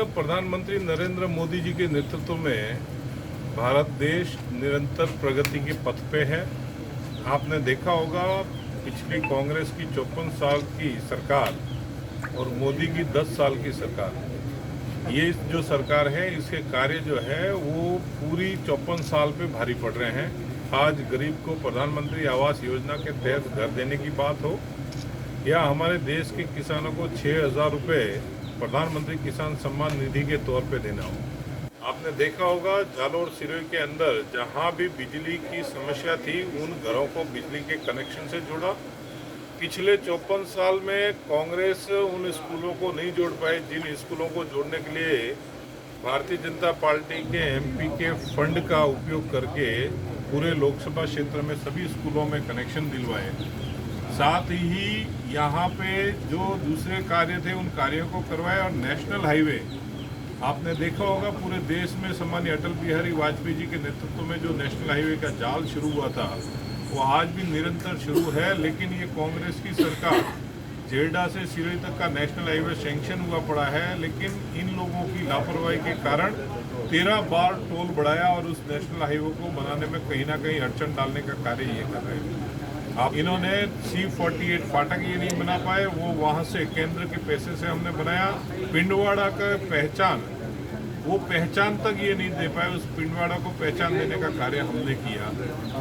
प्रधानमंत्री नरेंद्र मोदी जी के नेतृत्व में भारत देश निरंतर प्रगति के पथ पे है। आपने देखा होगा पिछली कांग्रेस की 54 साल की सरकार और मोदी की 10 साल की सरकार, ये जो सरकार है इसके कार्य जो है वो पूरी 54 साल पे भारी पड़ रहे हैं। आज गरीब को प्रधानमंत्री आवास योजना के तहत घर देने की बात हो या हमारे देश के किसानों को 6,000 रुपये प्रधानमंत्री किसान सम्मान निधि के तौर पे देना हो। आपने देखा होगा जालोर सिरोही के अंदर जहां भी बिजली की समस्या थी उन घरों को बिजली के कनेक्शन से जोड़ा। पिछले 54 साल में कांग्रेस उन स्कूलों को नहीं जोड़ पाई जिन स्कूलों को जोड़ने के लिए भारतीय जनता पार्टी के एमपी के फंड का उपयोग करके पूरे लोकसभा क्षेत्र में सभी स्कूलों में कनेक्शन दिलवाए। साथ ही यहाँ पे जो दूसरे कार्य थे उन कार्यों को करवाए और नेशनल हाईवे आपने देखा होगा पूरे देश में सम्मानीय अटल बिहारी वाजपेयी जी के नेतृत्व में जो नेशनल हाईवे का जाल शुरू हुआ था वो आज भी निरंतर शुरू है। लेकिन ये कांग्रेस की सरकार जेडा से सिरोही तक का नेशनल हाईवे सैंक्शन हुआ पड़ा है, लेकिन इन लोगों की लापरवाही के कारण 13 बार टोल बढ़ाया और उस नेशनल हाईवे को बनाने में कहीं ना कहीं अड़चन डालने का कार्य ये कर रहे हैं। अब इन्होंने C48 फाटक ये नहीं बना पाए, वो वहाँ से केंद्र के पैसे से हमने बनाया। पिंडवाड़ा का पहचान, वो पहचान तक ये नहीं दे पाए, उस पिंडवाड़ा को पहचान देने का कार्य हमने किया।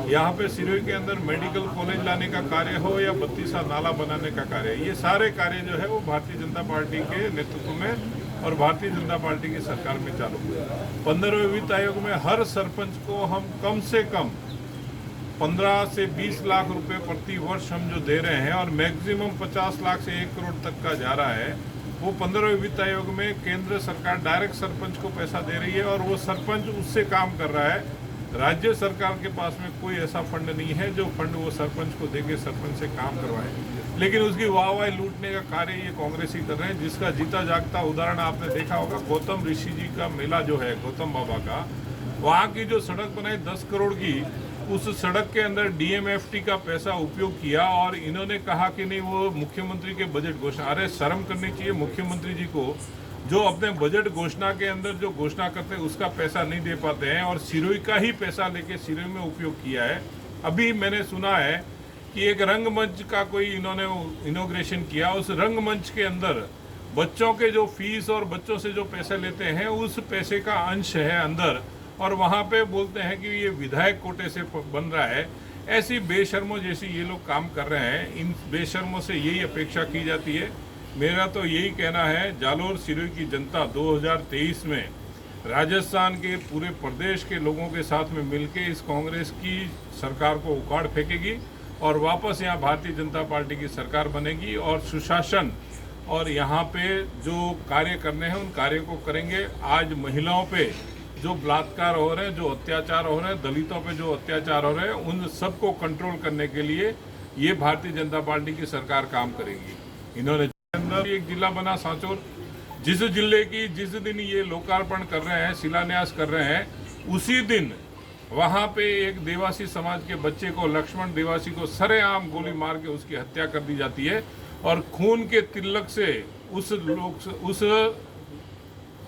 यहाँ पे सिरोही के अंदर मेडिकल कॉलेज लाने का कार्य हो या 32 नाला बनाने का कार्य, ये सारे कार्य जो है वो भारतीय जनता पार्टी के नेतृत्व में और भारतीय जनता पार्टी की सरकार में चालू हुए। 15वें वित्त आयोग में हर सरपंच को हम कम से कम 15 से 20 लाख रुपए प्रति वर्ष हम जो दे रहे हैं और मैक्सिमम 50 लाख से 1 करोड़ तक का जा रहा है। वो 15वें वित्त आयोग में केंद्र सरकार डायरेक्ट सरपंच को पैसा दे रही है और वो सरपंच उससे काम कर रहा है। राज्य सरकार के पास में कोई ऐसा फंड नहीं है जो फंड वो सरपंच को देके सरपंच से काम करवाए, लेकिन उसकी वाहवाही लूटने का कार्य ये कांग्रेस ही कर रहे हैं। जिसका जीता जागता उदाहरण आपने देखा होगा गौतम ऋषि जी का मेला जो है गौतम बाबा का, वहाँ की जो सड़क बनाई 10 करोड़ की, उस सड़क के अंदर DMFT का पैसा उपयोग किया और इन्होंने कहा कि नहीं वो मुख्यमंत्री के बजट घोषणा। अरे शर्म करनी चाहिए मुख्यमंत्री जी को, जो अपने बजट घोषणा के अंदर जो घोषणा करते हैं उसका पैसा नहीं दे पाते हैं और सिरोही का ही पैसा लेके सिरोही में उपयोग किया है। अभी मैंने सुना है कि एक रंगमंच का कोई इन्होंने इनॉग्रेशन किया, उस रंगमंच के अंदर बच्चों के जो फीस और बच्चों से जो पैसे लेते हैं उस पैसे का अंश है अंदर, और वहाँ पे बोलते हैं कि ये विधायक कोटे से बन रहा है। ऐसी बेशर्मों जैसी ये लोग काम कर रहे हैं, इन बेशर्मों से यही अपेक्षा की जाती है। मेरा तो यही कहना है, जालोर सिरोही की जनता 2023 में राजस्थान के पूरे प्रदेश के लोगों के साथ में मिलके इस कांग्रेस की सरकार को उखाड़ फेंकेगी और वापस यहाँ भारतीय जनता पार्टी की सरकार बनेगी और सुशासन और यहाँ पे जो कार्य करने हैं उन कार्यों को करेंगे। आज महिलाओं पे जो बलात्कार हो रहे हैं, जो अत्याचार हो रहे हैं, दलितों पे जो अत्याचार हो रहे हैं, उन सबको कंट्रोल करने के लिए ये भारतीय जनता पार्टी की सरकार काम करेगी। इन्होंने अंदर एक जिला बना सांचौर, जिस जिले की जिस दिन ये लोकार्पण कर रहे हैं, शिलान्यास कर रहे हैं, उसी दिन वहाँ पे एक देवासी समाज के बच्चे को, लक्ष्मण देवासी को सरेआम गोली मार के उसकी हत्या कर दी जाती है और खून के तिलक से उस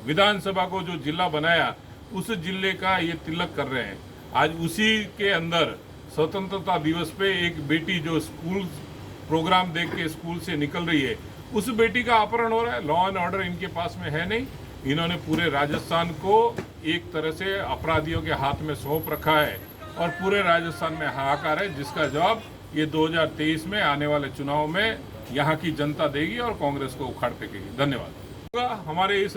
विधानसभा को जो जिला बनाया उस जिले का ये तिलक कर रहे हैं। आज उसी के अंदर स्वतंत्रता दिवस पे एक बेटी जो स्कूल प्रोग्राम देख के स्कूल से निकल रही है, उस बेटी का अपहरण हो रहा है। लॉ एंड ऑर्डर इनके पास में है नहीं। इन्होंने पूरे राजस्थान को एक तरह से अपराधियों के हाथ में सौंप रखा है और पूरे राजस्थान में हाहाकार है, जिसका जवाब ये 2023 में आने वाले चुनाव में यहाँ की जनता देगी और कांग्रेस को उखाड़ फेंकेगी। धन्यवाद। हमारे इस